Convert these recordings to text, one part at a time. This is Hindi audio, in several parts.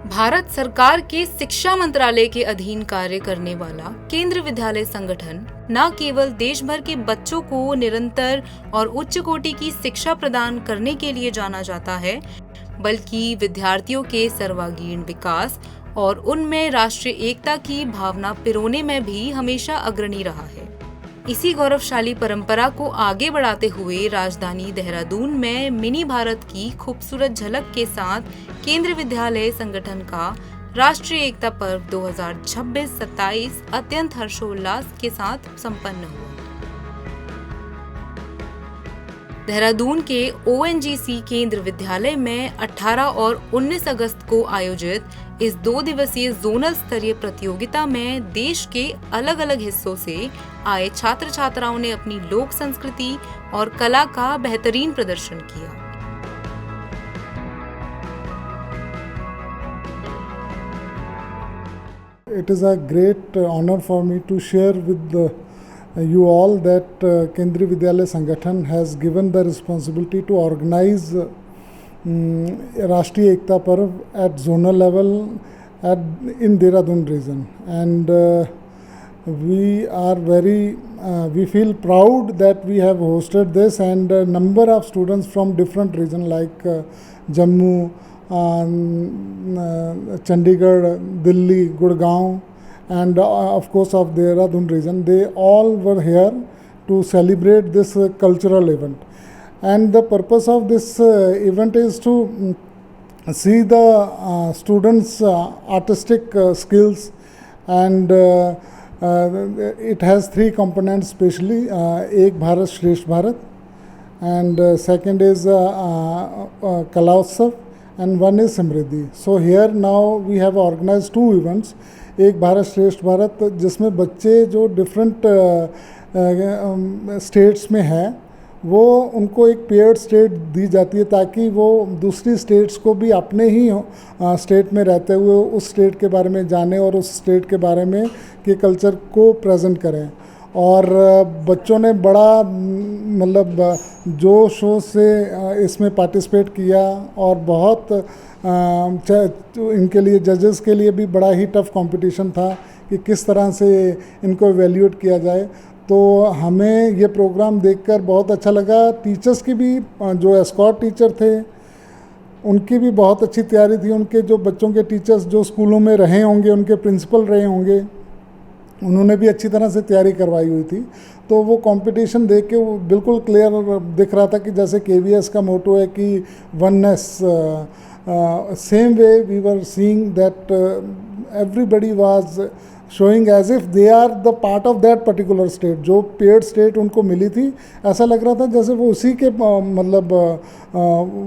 भारत सरकार के शिक्षा मंत्रालय के अधीन कार्य करने वाला केंद्रीय विद्यालय संगठन न केवल देश भर के बच्चों को निरंतर और उच्च कोटि की शिक्षा प्रदान करने के लिए जाना जाता है, बल्कि विद्यार्थियों के सर्वांगीण विकास और उनमें राष्ट्रीय एकता की भावना पिरोने में भी हमेशा अग्रणी रहा है। इसी गौरवशाली परंपरा को आगे बढ़ाते हुए राजधानी देहरादून में मिनी भारत की खूबसूरत झलक के साथ केंद्रीय विद्यालय संगठन का राष्ट्रीय एकता पर्व 2026-27 अत्यंत हर्षोल्लास के साथ संपन्न हुआ। देहरादून के ONGC केंद्र विद्यालय में 18 और 19 अगस्त को आयोजित इस 2 दिवसीय जोनल स्तरीय प्रतियोगिता में देश के अलग अलग हिस्सों से आए छात्र छात्राओं ने अपनी लोक संस्कृति और कला का बेहतरीन प्रदर्शन किया। It is a great honor for me to share with you all that Kendriya Vidyalaya Sangathan has given the responsibility to organize Rashtriya Ekta Parv at zonal level in Dehradun region, and we feel proud that we have hosted this, and a number of students from different regions like Jammu, Chandigarh, Delhi, Gurgaon, and of course of Dehradun region, they all were here to celebrate this cultural event. And the purpose of this event is to see the students' artistic skills, and it has 3 components especially, Ek Bharat Shresth Bharat, and second is Kala Utsav, and one is Samriddhi. So here now we have organized 2 events. एक भारत श्रेष्ठ भारत, जिसमें बच्चे जो डिफरेंट स्टेट्स में हैं वो उनको एक पेयर्ड स्टेट दी जाती है ताकि वो दूसरी स्टेट्स को भी अपने ही स्टेट में रहते हुए उस स्टेट के बारे में जाने और उस स्टेट के बारे में के कल्चर को प्रेजेंट करें। और बच्चों ने बड़ा मतलब जोश से इसमें पार्टिसिपेट किया और बहुत इनके लिए जजेस के लिए भी बड़ा ही टफ कंपटीशन था कि किस तरह से इनको इवैल्यूएट किया जाए। तो हमें ये प्रोग्राम देखकर बहुत अच्छा लगा। टीचर्स की भी, जो एस्कॉर्ट टीचर थे उनकी भी बहुत अच्छी तैयारी थी। उनके जो बच्चों के टीचर्स जो स्कूलों में रहे होंगे, उनके प्रिंसिपल रहे होंगे, उन्होंने भी अच्छी तरह से तैयारी करवाई हुई थी। तो वो कंपटीशन देख के वो बिल्कुल क्लियर दिख रहा था कि जैसे KVS का मोटो है कि oneness, same way we were seeing that everybody was showing as if they are the part of that particular state. जो पेड स्टेट उनको मिली थी, ऐसा लग रहा था जैसे वो उसी के मतलब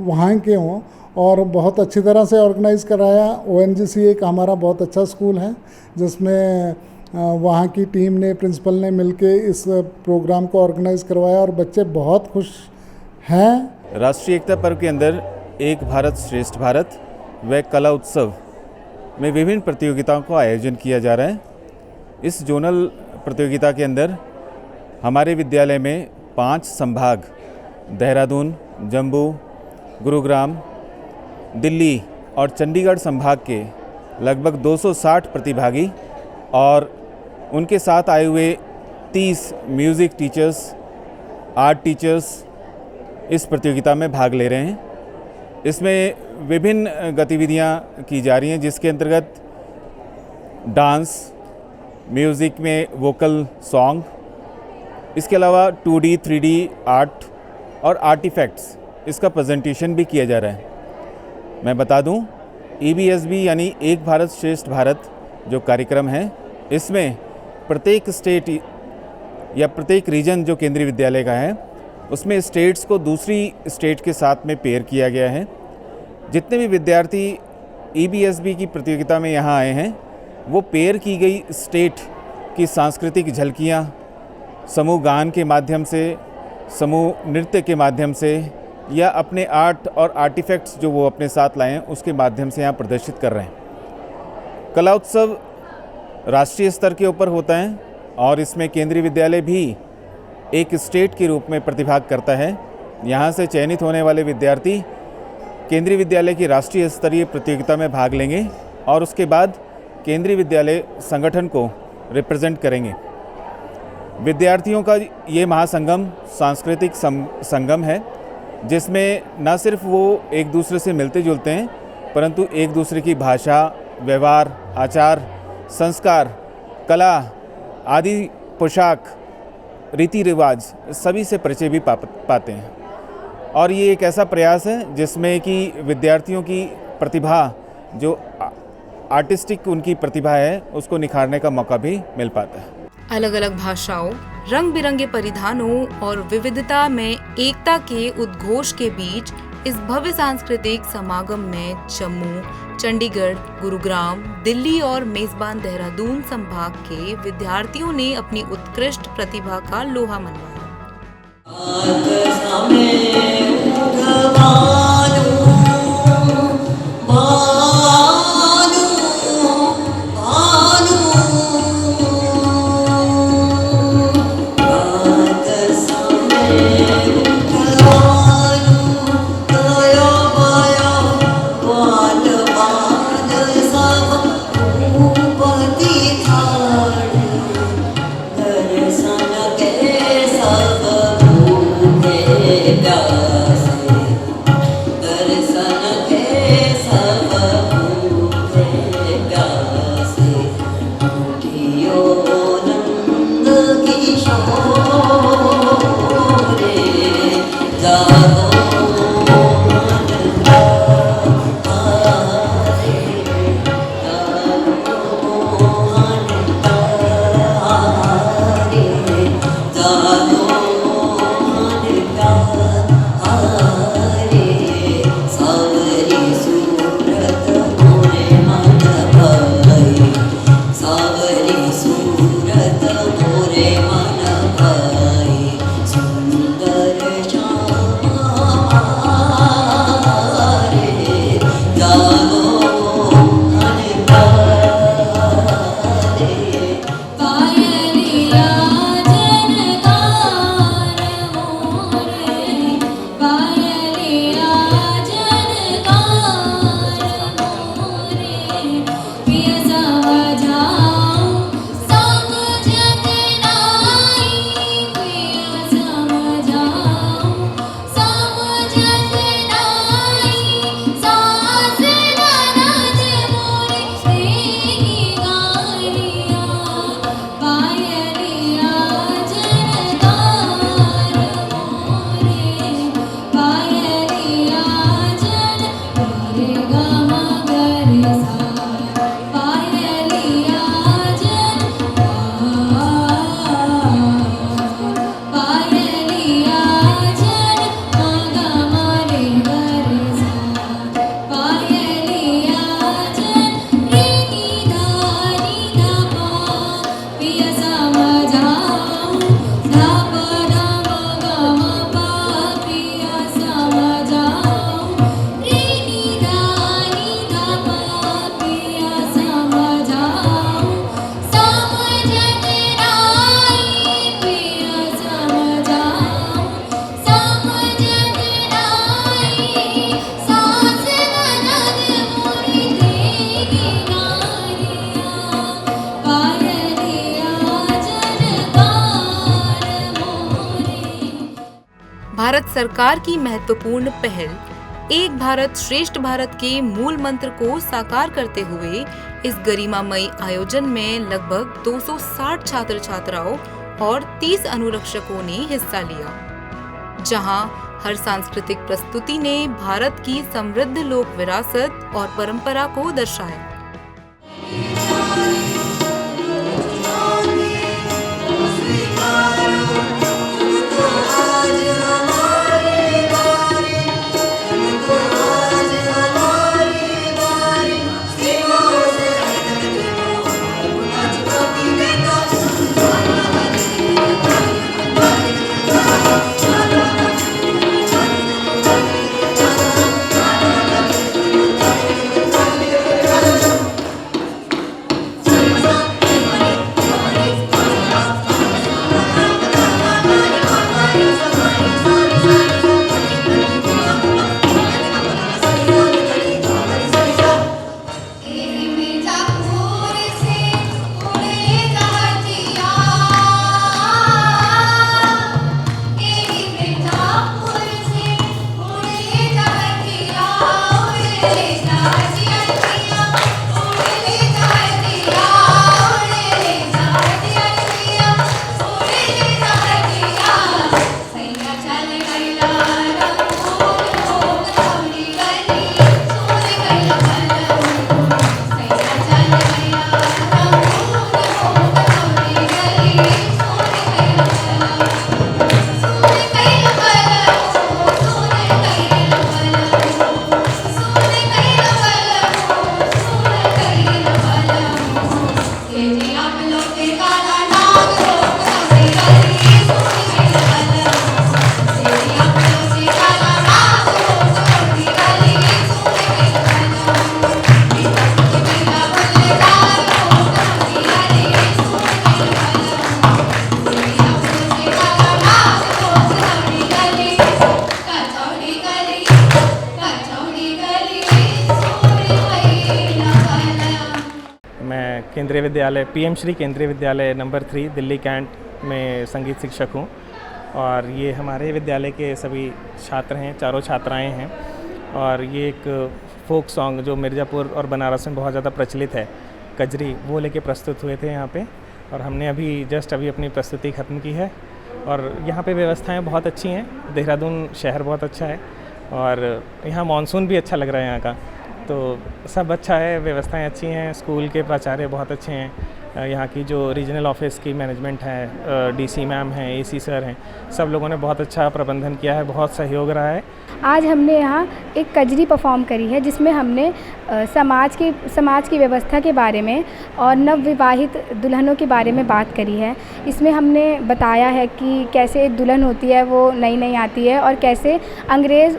वहाँ के हों, और बहुत अच्छी तरह से ऑर्गेनाइज़ कराया। ONGC एक हमारा बहुत अच्छा स्कूल है जिसमें वहाँ की टीम ने, प्रिंसिपल ने मिलके इस प्रोग्राम को ऑर्गेनाइज़ करवाया और बच्चे बहुत खुश हैं। राष्ट्रीय एकता पर्व के अंदर एक भारत श्रेष्ठ भारत व कला उत्सव में विभिन्न प्रतियोगिताओं का आयोजन किया जा रहा है। इस जोनल प्रतियोगिता के अंदर हमारे विद्यालय में 5 संभाग, देहरादून, जम्मू, गुरुग्राम, दिल्ली और चंडीगढ़ संभाग के लगभग 260 प्रतिभागी और उनके साथ आए हुए 30 म्यूज़िक टीचर्स, आर्ट टीचर्स इस प्रतियोगिता में भाग ले रहे हैं। इसमें विभिन्न गतिविधियां की जा रही हैं, जिसके अंतर्गत डांस, म्यूज़िक में वोकल सॉन्ग, इसके अलावा 2D 3D आर्ट और आर्टिफैक्ट्स, इसका प्रेजेंटेशन भी किया जा रहा है। मैं बता दूं, EBSB यानी एक भारत श्रेष्ठ भारत जो कार्यक्रम है, इसमें प्रत्येक स्टेट या प्रत्येक रीजन जो केंद्रीय विद्यालय का है उसमें स्टेट्स को दूसरी स्टेट के साथ में पेयर किया गया है। जितने भी विद्यार्थी EBSB की प्रतियोगिता में यहाँ आए हैं वो पेयर की गई स्टेट की सांस्कृतिक झलकियाँ समूह गान के माध्यम से, समूह नृत्य के माध्यम से या अपने आर्ट और आर्टिफैक्ट्स जो वो अपने साथ लाए हैं उसके माध्यम से यहाँ प्रदर्शित कर रहे हैं। कला उत्सव राष्ट्रीय स्तर के ऊपर होता है और इसमें केंद्रीय विद्यालय भी एक स्टेट के रूप में प्रतिभाग करता है। यहाँ से चयनित होने वाले विद्यार्थी केंद्रीय विद्यालय की राष्ट्रीय स्तरीय प्रतियोगिता में भाग लेंगे और उसके बाद केंद्रीय विद्यालय संगठन को रिप्रेजेंट करेंगे। विद्यार्थियों का ये महासंगम सांस्कृतिक संगम है, जिसमें न सिर्फ वो एक दूसरे से मिलते जुलते हैं, परंतु एक दूसरे की भाषा, व्यवहार, आचार, संस्कार, कला आदि, पोशाक, रीति रिवाज सभी से परिचय भी पाते हैं। और ये एक ऐसा प्रयास है जिसमें कि विद्यार्थियों की प्रतिभा, जो आर्टिस्टिक उनकी प्रतिभा है, उसको निखारने का मौका भी मिल पाता है। अलग अलग भाषाओं, रंग बिरंगे परिधानों और विविधता में एकता के उद्घोष के बीच इस भव्य सांस्कृतिक समागम में जम्मू, चंडीगढ़, गुरुग्राम, दिल्ली और मेजबान देहरादून संभाग के विद्यार्थियों ने अपनी उत्कृष्ट प्रतिभा का लोहा मनवाया। भारत सरकार की महत्वपूर्ण पहल एक भारत श्रेष्ठ भारत के मूल मंत्र को साकार करते हुए इस गरिमामयी आयोजन में लगभग 260 छात्र छात्राओं और 30 अनुरक्षकों ने हिस्सा लिया, जहां हर सांस्कृतिक प्रस्तुति ने भारत की समृद्ध लोक विरासत और परंपरा को दर्शाया। केंद्रीय विद्यालय पीएम श्री केंद्रीय विद्यालय नंबर 3 दिल्ली कैंट में संगीत शिक्षक हूँ। और ये हमारे विद्यालय के सभी छात्र हैं, चारों छात्राएं हैं। और ये एक फोक सॉन्ग जो मिर्ज़ापुर और बनारस में बहुत ज़्यादा प्रचलित है, कजरी, वो लेके प्रस्तुत हुए थे यहाँ पे। और हमने अभी अपनी प्रस्तुति ख़त्म की है। और यहाँ पे व्यवस्थाएं बहुत अच्छी हैं। देहरादून शहर बहुत अच्छा है और यहाँ मानसून भी अच्छा लग रहा है यहाँ का, तो सब अच्छा है, व्यवस्थाएं अच्छी हैं। स्कूल के प्राचार्य बहुत अच्छे हैं। यहाँ की जो रीजनल ऑफिस की मैनेजमेंट है, डीसी मैम हैं, एसी सर हैं, सब लोगों ने बहुत अच्छा प्रबंधन किया है, बहुत सहयोग रहा है। आज हमने यहाँ एक कजरी परफॉर्म करी है जिसमें हमने समाज की व्यवस्था के बारे में और नवविवाहित दुल्हनों के बारे में बात करी है। इसमें हमने बताया है कि कैसे एक दुल्हन होती है, वो नई आती है और कैसे अंग्रेज़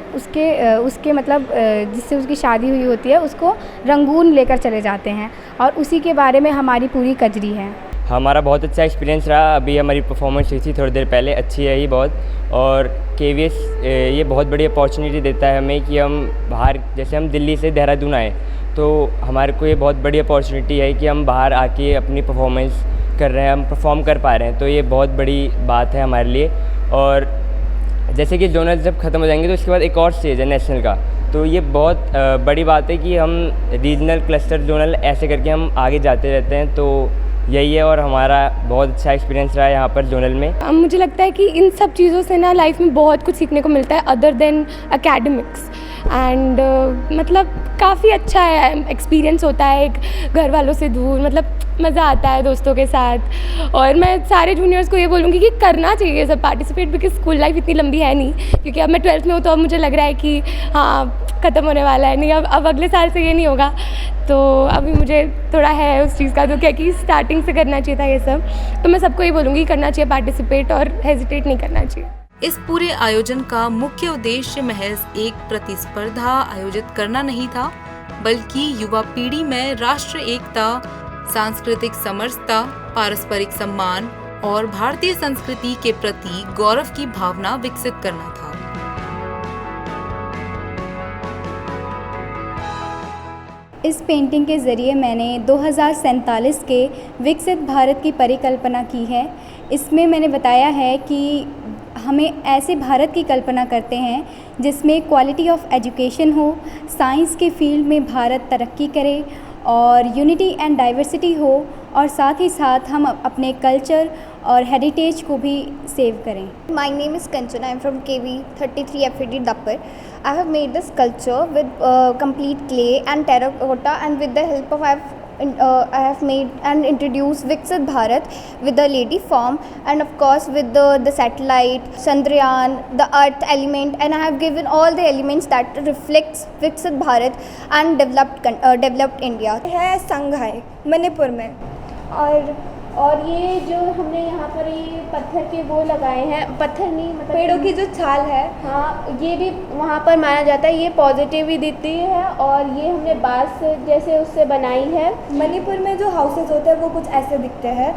उसके मतलब जिससे उसकी शादी हुई होती है उसको रंगून लेकर चले जाते हैं, और उसी के बारे में हमारी पूरी कजरी है। हमारा बहुत अच्छा एक्सपीरियंस रहा। अभी हमारी परफॉर्मेंस हुई थी थोड़ी देर पहले, अच्छी है ये बहुत। और KVS ये बहुत बड़ी अपॉर्चुनिटी देता है हमें कि हम बाहर, जैसे हम दिल्ली से देहरादून आए, तो हमारे को ये बहुत बड़ी अपॉर्चुनिटी है कि हम बाहर आके अपनी परफॉर्मेंस कर रहे हैं, हम परफॉर्म कर पा रहे हैं, तो ये बहुत बड़ी बात है हमारे लिए। और जैसे कि जोनल जब ख़त्म हो जाएंगे तो उसके बाद एक और स्टेज है नेशनल का, तो ये बहुत बड़ी बात है कि हम रीजनल, क्लस्टर, जोनल ऐसे करके हम आगे जाते रहते हैं। तो यही है और हमारा बहुत अच्छा एक्सपीरियंस रहा है यहाँ पर जोनल में। मुझे लगता है कि इन सब चीज़ों से ना लाइफ में बहुत कुछ सीखने को मिलता है अदर देन एकेडमिक्स। एंड मतलब काफ़ी अच्छा है, एक्सपीरियंस होता है एक घर वालों से दूर, मतलब मज़ा आता है दोस्तों के साथ। और मैं सारे जूनियर्स को ये बोलूँगी कि करना चाहिए सब पार्टिसिपेट, बिकॉज स्कूल लाइफ इतनी लंबी है नहीं, क्योंकि अब मैं 12th में हूँ, तो अब मुझे लग रहा है कि हाँ ख़त्म होने वाला है, नहीं अब अगले साल से ये नहीं होगा। तो अभी मुझे थोड़ा है उस चीज़ का, तो क्या कि स्टार्टिंग से करना चाहिए था ये सब। तो मैं सबको ये बोलूँगी करना चाहिए पार्टिसिपेट और हेजिटेट नहीं करना चाहिए। इस पूरे आयोजन का मुख्य उद्देश्य महज एक प्रतिस्पर्धा आयोजित करना नहीं था, बल्कि युवा पीढ़ी में राष्ट्र एकता, सांस्कृतिक समरसता, पारस्परिक सम्मान और भारतीय संस्कृति के प्रति गौरव की भावना विकसित करना था। इस पेंटिंग के ज़रिए मैंने 2047 के विकसित भारत की परिकल्पना की है। इसमें मैंने बताया है कि हमें ऐसे भारत की कल्पना करते हैं जिसमें क्वालिटी ऑफ एजुकेशन हो, साइंस के फील्ड में भारत तरक्की करे और यूनिटी एंड डाइवर्सिटी हो, और साथ ही साथ हम अपने कल्चर और हेरिटेज को भी सेव करें। My name is Kanchana. I am from KV 33 FAD Dappar. I have made this sculpture with complete clay and terracotta, and with the help of I have made and introduced Viksit Bharat with the lady form, and of course with the satellite, Chandrayaan, the earth element, and I have given all the elements that reflects Viksit Bharat and developed India. है संघाई मणिपुर में, और ये जो हमने यहाँ पर ये पत्थर के वो लगाए हैं, पत्थर नहीं मतलब पेड़ों की जो छाल है, हाँ, ये भी वहाँ पर माना जाता है, ये पॉजिटिव ही देती है। और ये हमने बांस जैसे उससे बनाई है। मणिपुर में जो हाउसेस होते हैं वो कुछ ऐसे दिखते हैं,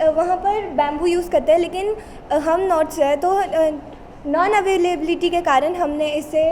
वहाँ पर बैम्बू यूज़ करते हैं, लेकिन हम नॉर्थ से हैं, तो नॉन अवेलेबिलिटी के कारण हमने इसे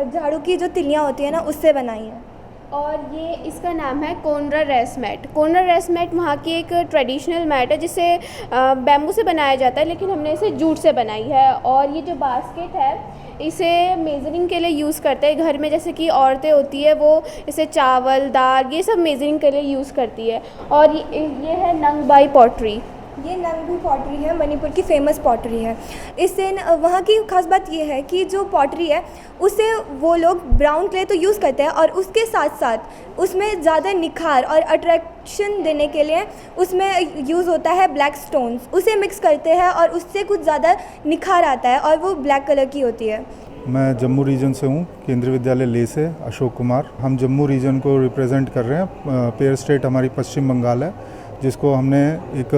झाड़ू की जो तिलियाँ होती हैं ना, उससे बनाई है। और ये इसका नाम है कोनरा रेस मैट। कोनरा रेस मैट वहाँ की एक ट्रेडिशनल मैट है जिसे बैम्बू से बनाया जाता है, लेकिन हमने इसे जूट से बनाई है। और ये जो बास्केट है इसे मेज़रिंग के लिए यूज़ करते हैं घर में, जैसे कि औरतें होती है वो इसे चावल, दाल, ये सब मेज़रिंग के लिए यूज़ करती है। और ये है नंगबाई पॉटरी। ये नंगबू पॉटरी है, मणिपुर की फेमस पॉटरी है। इससे वहाँ की खास बात ये है कि जो पॉटरी है उसे वो लोग ब्राउन क्ले तो यूज़ करते हैं, और उसके साथ साथ उसमें ज़्यादा निखार और अट्रैक्शन देने के लिए उसमें यूज़ होता है ब्लैक स्टोन्स, उसे मिक्स करते हैं और उससे कुछ ज़्यादा निखार आता है और वो ब्लैक कलर की होती है। मैं जम्मू रीजन से हूँ, केंद्रीय विद्यालय ले से, अशोक कुमार। हम जम्मू रीजन को रिप्रेजेंट कर रहे हैं। पेयर स्टेट हमारी पश्चिम बंगाल है, जिसको हमने एक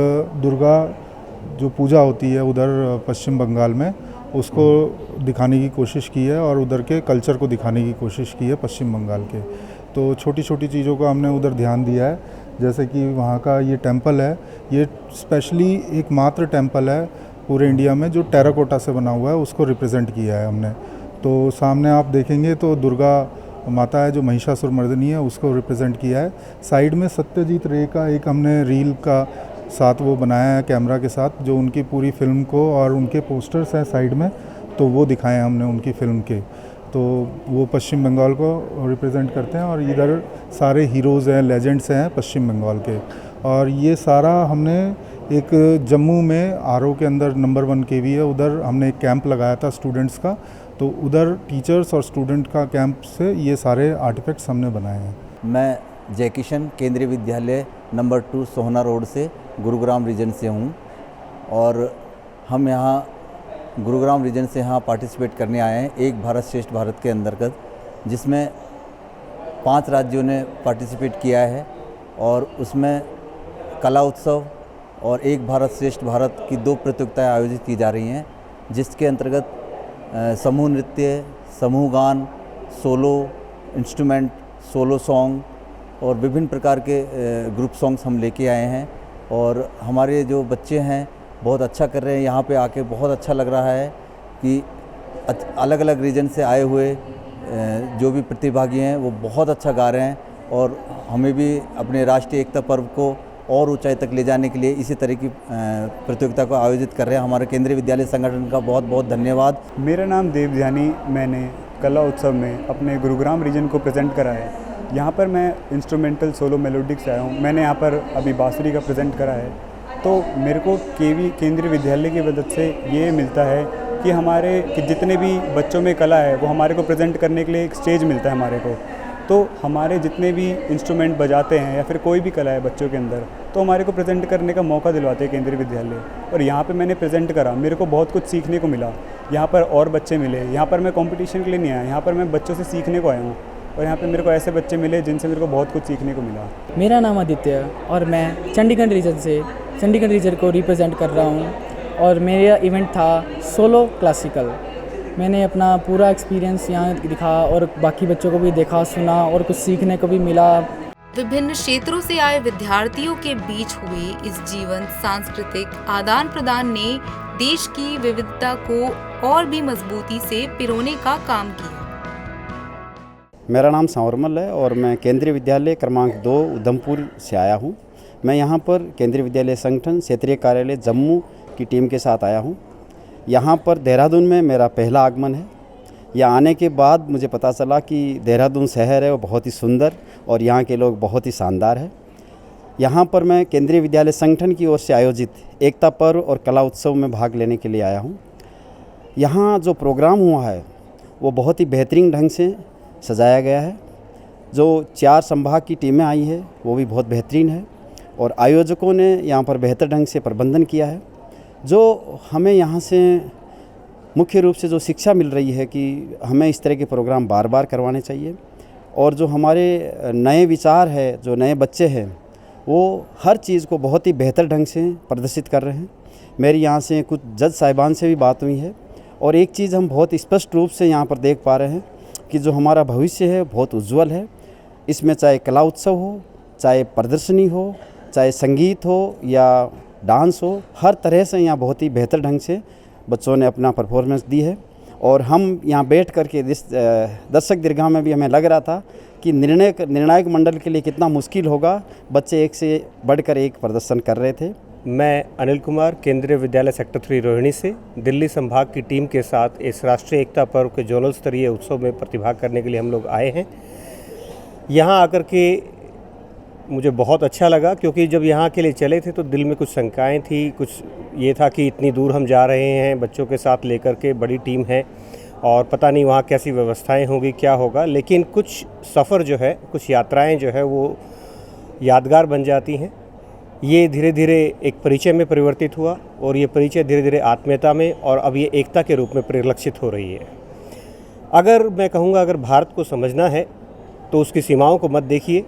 दुर्गा जो पूजा होती है उधर पश्चिम बंगाल में, उसको दिखाने की कोशिश की है और उधर के कल्चर को दिखाने की कोशिश की है पश्चिम बंगाल के। तो छोटी छोटी चीज़ों का हमने उधर ध्यान दिया है, जैसे कि वहाँ का ये टेंपल है, ये स्पेशली एकमात्र टेंपल है पूरे इंडिया में जो टेराकोटा से बना हुआ है, उसको रिप्रेजेंट किया है हमने। तो सामने आप देखेंगे तो दुर्गा माता है जो महिषासुर मर्दिनी है उसको रिप्रेजेंट किया है। साइड में सत्यजीत रे का एक हमने रील का साथ वो बनाया है कैमरा के साथ, जो उनकी पूरी फिल्म को और उनके पोस्टर्स हैं साइड में, तो वो दिखाए हमने उनकी फिल्म के। तो वो पश्चिम बंगाल को रिप्रेजेंट करते हैं और इधर सारे हीरोज़ हैं, लेजेंड्स हैं पश्चिम बंगाल के। और ये सारा हमने एक जम्मू में आरओ के अंदर नंबर 1 केवी है, उधर हमने एक कैंप लगाया था स्टूडेंट्स का, तो उधर टीचर्स और स्टूडेंट का कैंप से ये सारे आर्टिफैक्ट्स हमने बनाए हैं। मैं जय किशन केंद्रीय विद्यालय नंबर 2 सोहना रोड से गुरुग्राम रीजन से हूँ और हम यहाँ गुरुग्राम रीजन से यहाँ पार्टिसिपेट करने आए हैं एक भारत श्रेष्ठ भारत के अंतर्गत, जिसमें 5 राज्यों ने पार्टिसिपेट किया है और उसमें कला उत्सव और एक भारत श्रेष्ठ भारत की 2 प्रतियोगिताएं आयोजित की जा रही हैं, जिसके अंतर्गत समूह नृत्य, समूह गान, सोलो इंस्ट्रूमेंट, सोलो सॉन्ग और विभिन्न प्रकार के ग्रुप सॉन्ग्स हम लेके आए हैं। और हमारे जो बच्चे हैं बहुत अच्छा कर रहे हैं, यहाँ पे आके बहुत अच्छा लग रहा है कि अलग अलग रीजन से आए हुए जो भी प्रतिभागी हैं वो बहुत अच्छा गा रहे हैं और हमें भी अपने राष्ट्रीय एकता पर्व को और ऊंचाई तक ले जाने के लिए इसी तरह की प्रतियोगिता को आयोजित कर रहे हैं। हमारे केंद्रीय विद्यालय संगठन का बहुत बहुत धन्यवाद। मेरा नाम देव ध्यानी, मैंने कला उत्सव में अपने गुरुग्राम रीजन को प्रेजेंट करा है। यहाँ पर मैं इंस्ट्रूमेंटल सोलो मेलोडिक से आया हूँ। मैंने यहाँ पर अभी बांसुरी का प्रेजेंट करा है, तो मेरे को केंद्रीय विद्यालय की मदद से ये मिलता है कि हमारे जितने भी बच्चों में कला है वो हमारे को प्रेजेंट करने के लिए एक स्टेज मिलता है हमारे को। तो हमारे जितने भी इंस्ट्रूमेंट बजाते हैं या फिर कोई भी कला है बच्चों के अंदर, तो हमारे को प्रेजेंट करने का मौका दिलवाते हैं केंद्रीय विद्यालय। और यहाँ पे मैंने प्रेजेंट करा, मेरे को बहुत कुछ सीखने को मिला। यहाँ पर और बच्चे मिले, यहाँ पर मैं कंपटीशन के लिए नहीं आया, यहाँ पर मैं बच्चों से सीखने को आया हूँ और यहाँ पे मेरे को ऐसे बच्चे मिले जिनसे मेरे को बहुत कुछ सीखने को मिला। मेरा नाम आदित्य और मैं चंडीगढ़ रीजन को रिप्रेजेंट कर रहा हूँ और मेरा इवेंट था सोलो क्लासिकल। मैंने अपना पूरा एक्सपीरियंस यहाँ दिखा और बाकी बच्चों को भी देखा, सुना और कुछ सीखने को भी मिला। विभिन्न क्षेत्रों से आए विद्यार्थियों के बीच हुए इस जीवंत सांस्कृतिक आदान प्रदान ने देश की विविधता को और भी मजबूती से पिरोने का काम किया। मेरा नाम सांवरमल है और मैं केंद्रीय विद्यालय क्रमांक 2 उधमपुर से आया हूँ। मैं यहाँ पर केंद्रीय विद्यालय संगठन क्षेत्रीय कार्यालय जम्मू की टीम के साथ आया हूँ। यहाँ पर देहरादून में मेरा पहला आगमन है। यहाँ आने के बाद मुझे पता चला कि देहरादून शहर है वो बहुत ही सुंदर और यहाँ के लोग बहुत ही शानदार है। यहाँ पर मैं केंद्रीय विद्यालय संगठन की ओर से आयोजित एकता पर्व और कला उत्सव में भाग लेने के लिए आया हूँ। यहाँ जो प्रोग्राम हुआ है वो बहुत ही बेहतरीन ढंग से सजाया गया है। जो 4 संभाग की टीमें आई है वो भी बहुत बेहतरीन है और आयोजकों ने यहाँ पर बेहतर ढंग से प्रबंधन किया है। जो हमें यहाँ से मुख्य रूप से जो शिक्षा मिल रही है कि हमें इस तरह के प्रोग्राम बार बार करवाने चाहिए और जो हमारे नए विचार है, जो नए बच्चे हैं, वो हर चीज़ को बहुत ही बेहतर ढंग से प्रदर्शित कर रहे हैं। मेरी यहाँ से कुछ जज साहिबान से भी बात हुई है और एक चीज़ हम बहुत स्पष्ट रूप से यहाँ पर देख पा रहे हैं कि जो हमारा भविष्य है बहुत उज्जवल है। इसमें चाहे कला उत्सव हो, चाहे प्रदर्शनी हो, चाहे संगीत हो या डांस हो, हर तरह से यहाँ बहुत ही बेहतर ढंग से बच्चों ने अपना परफॉर्मेंस दी है। और हम यहाँ बैठ कर के दर्शक दीर्घा में भी हमें लग रहा था कि निर्णायक मंडल के लिए कितना मुश्किल होगा। बच्चे एक से बढ़कर एक प्रदर्शन कर रहे थे। मैं अनिल कुमार केंद्रीय विद्यालय सेक्टर 3 रोहिणी से दिल्ली संभाग की टीम के साथ इस राष्ट्रीय एकता पर्व के जोनल स्तरीय उत्सव में प्रतिभाग करने के लिए हम लोग आए हैं। यहाँ आकर के मुझे बहुत अच्छा लगा, क्योंकि जब यहाँ के लिए चले थे तो दिल में कुछ शंकाएं थी, कुछ ये था कि इतनी दूर हम जा रहे हैं बच्चों के साथ लेकर के, बड़ी टीम है और पता नहीं वहाँ कैसी व्यवस्थाएं होंगी, क्या होगा। लेकिन कुछ सफ़र जो है, कुछ यात्राएं जो है वो यादगार बन जाती हैं। ये धीरे धीरे एक परिचय में परिवर्तित हुआ और ये परिचय धीरे धीरे आत्मीयता में और अब ये एकता के रूप में परिलक्षित हो रही है। अगर मैं कहूँगा अगर भारत को समझना है तो उसकी सीमाओं को मत देखिए,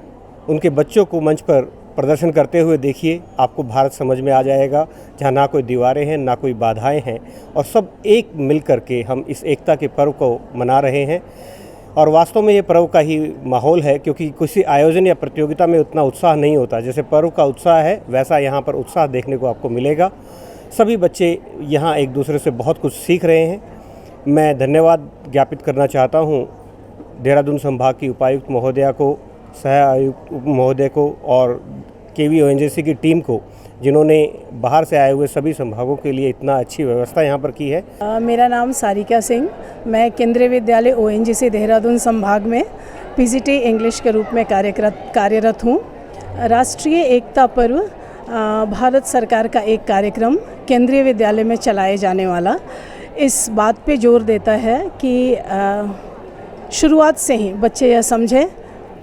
उनके बच्चों को मंच पर प्रदर्शन करते हुए देखिए, आपको भारत समझ में आ जाएगा, जहाँ ना कोई दीवारें हैं ना कोई बाधाएं हैं और सब एक मिल कर के हम इस एकता के पर्व को मना रहे हैं। और वास्तव में ये पर्व का ही माहौल है, क्योंकि किसी आयोजन या प्रतियोगिता में उतना उत्साह नहीं होता। जैसे पर्व का उत्साह है वैसा यहाँ पर उत्साह देखने को आपको मिलेगा। सभी बच्चे यहाँ एक दूसरे से बहुत कुछ सीख रहे हैं। मैं धन्यवाद ज्ञापित करना चाहता हूँ देहरादून संभाग की उपायुक्त महोदया को, सह आयुक्त महोदय को और KVONGC की टीम को, जिन्होंने बाहर से आए हुए सभी संभागों के लिए इतना अच्छी व्यवस्था यहाँ पर की है। मेरा नाम सारिका सिंह, मैं केंद्रीय विद्यालय ONGC देहरादून संभाग में PGT इंग्लिश के रूप में कार्यरत हूँ। राष्ट्रीय एकता पर्व भारत सरकार का एक कार्यक्रम केंद्रीय विद्यालय में चलाए जाने वाला इस बात पे जोर देता है कि शुरुआत से ही बच्चे यह समझें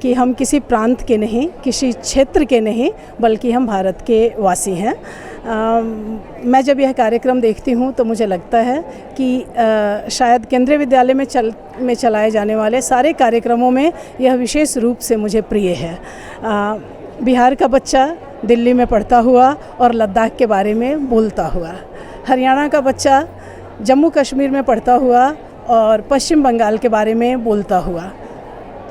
कि हम किसी प्रांत के नहीं, किसी क्षेत्र के नहीं, बल्कि हम भारत के वासी हैं। मैं जब यह कार्यक्रम देखती हूँ तो मुझे लगता है कि शायद केंद्रीय विद्यालय में चलाए जाने वाले सारे कार्यक्रमों में यह विशेष रूप से मुझे प्रिय है। बिहार का बच्चा दिल्ली में पढ़ता हुआ और लद्दाख के बारे में बोलता हुआ, हरियाणा का बच्चा जम्मू कश्मीर में पढ़ता हुआ और पश्चिम बंगाल के बारे में बोलता हुआ।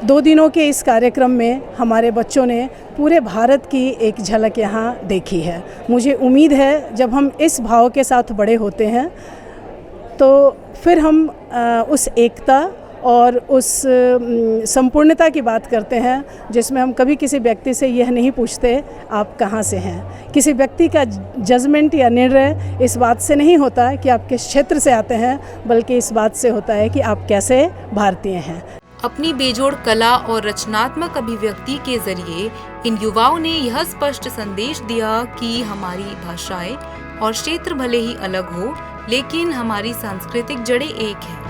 2 दिनों के इस कार्यक्रम में हमारे बच्चों ने पूरे भारत की एक झलक यहाँ देखी है। मुझे उम्मीद है जब हम इस भाव के साथ बड़े होते हैं तो फिर हम उस एकता और उस संपूर्णता की बात करते हैं, जिसमें हम कभी किसी व्यक्ति से यह नहीं पूछते आप कहाँ से हैं। किसी व्यक्ति का जजमेंट या निर्णय इस बात से नहीं होता कि आप किस क्षेत्र से आते हैं, बल्कि इस बात से होता है कि आप कैसे भारतीय हैं। अपनी बेजोड़ कला और रचनात्मक अभिव्यक्ति के जरिए इन युवाओं ने यह स्पष्ट संदेश दिया कि हमारी भाषाएं और क्षेत्र भले ही अलग हो, लेकिन हमारी सांस्कृतिक जड़ें एक हैं।